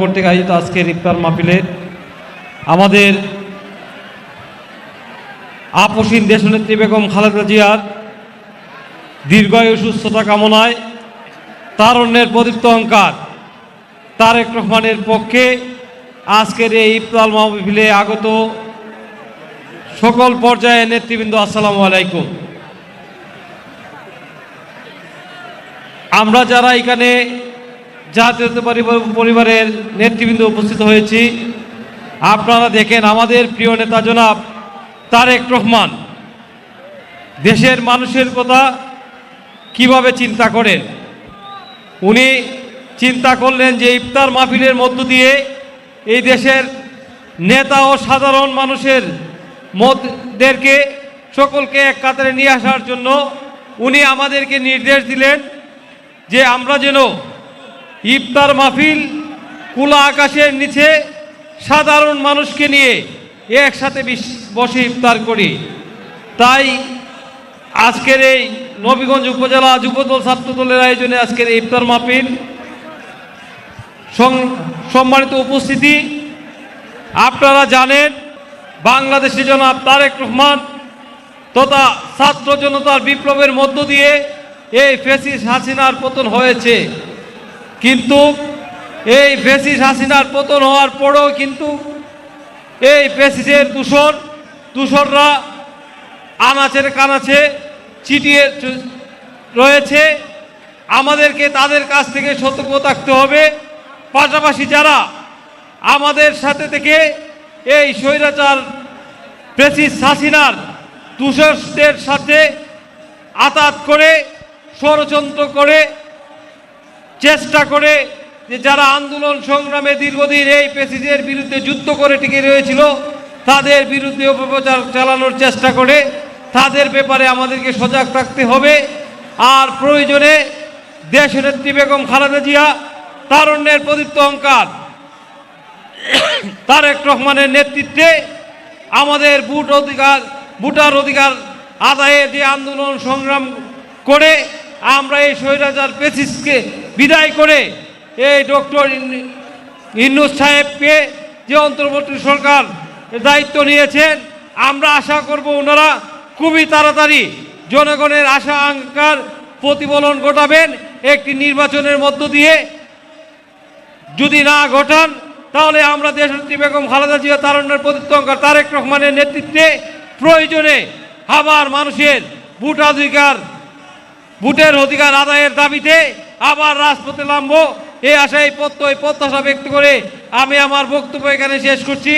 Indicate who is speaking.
Speaker 1: কর্তৃক আয়োজিত আজকের ইফতার মাহফিলের আমাদের আপসীন দেশনেত্রী বেগম খালেদা জিয়ার দীর্ঘায়ু সুস্থতা কামনায় তারুণ্যের প্রদীপ্ত অহংকার তারেক রহমানের পক্ষে আজকের এই ইফতার মাহফিলে আগত সকল পর্যায়ের নেতৃবৃন্দ, আসসালামু আলাইকুম। আমরা যারা এখানে জাতীয় পরিবারের নেতৃবৃন্দ উপস্থিত হয়েছি, আপনারা দেখেন আমাদের প্রিয় নেতা জনাব তারেক রহমান দেশের মানুষের কথা কিভাবে চিন্তা করেন। উনি চিন্তা করলেন যে ইফতার মাহফিলের মধ্য দিয়ে এই দেশের নেতা ও সাধারণ মানুষের মধ্যদেরকে সকলকে এক কাতারে নিয়ে আসার জন্য উনি আমাদেরকে নির্দেশ দিলেন যে আমরা যেন ইফতার মাহফিল খোলা আকাশের নিচে সাধারণ মানুষকে নিয়ে একসাথে বসে ইফতার করি। তাই আজকের এই নবীগঞ্জ উপজেলা যুবদল ছাত্রদলের আয়োজনে আজকের এই ইফতার মাহফিল। সম্মানিত উপস্থিতি, আপনারা জানেন বাংলাদেশে জনাব তারেক রহমান তথা ছাত্র জনতার বিপ্লবের মধ্য দিয়ে এই ফ্যাসিস্ট হাসিনার পতন হয়েছে। কিন্তু এই ফ্যাসিস্ট হাসিনার পতন হওয়ার পরেও কিন্তু এই ফ্যাসিস্টের দূষররা আনাচের কানাচে ছিটিয়ে রয়েছে। আমাদেরকে তাদের কাছ থেকে সতর্ক থাকতে হবে। পাশাপাশি যারা আমাদের সাথে থেকে এই স্বৈরাচার ফ্যাসিস্ট হাসিনার দূষরদের সাথে আঘাত করে ষড়যন্ত্র করে চেষ্টা করে যে যারা আন্দোলন সংগ্রামে দীর্ঘদিন এই ফ্যাসিস্টের বিরুদ্ধে যুদ্ধ করে টিকে রয়েছিল, তাদের বিরুদ্ধে অপপ্রচার চালানোর চেষ্টা করে, তাদের ব্যাপারে আমাদেরকে সজাগ থাকতে হবে। আর প্রয়োজনে দেশনেত্রী বেগম খালেদা জিয়া তারুণ্যের প্রদীপ্ত অহংকার তারেক রহমানের নেতৃত্বে আমাদের ভোটার অধিকার আদায়ে যে আন্দোলন সংগ্রাম করে আমরা এই স্বৈরাচার ফ্যাসিস্টকে বিদায় করে এই ডক্টর ইউনূস সাহেবকে যে অন্তর্বর্তী সরকার দায়িত্ব নিয়েছেন, আমরা আশা করব ওনারা খুবই তাড়াতাড়ি জনগণের আশা আকাঙ্ক্ষার প্রতিফলন ঘটাবেন। একটি নির্বাচনের মধ্য দিয়ে যদি না ঘটান, তাহলে আমরা দেশনেত্রী বেগম খালেদা জিয়া তারুণ্যের প্রদীপ্ত অহংকার তারেক রহমানের নেতৃত্বে প্রয়োজনে আবার মানুষের ভোটের অধিকার আদায়ের দাবিতে আবার রাজপথে নামবো। এই আশায় প্রত্যাশা ব্যক্ত করে আমি আমার বক্তব্য এখানে শেষ করছি।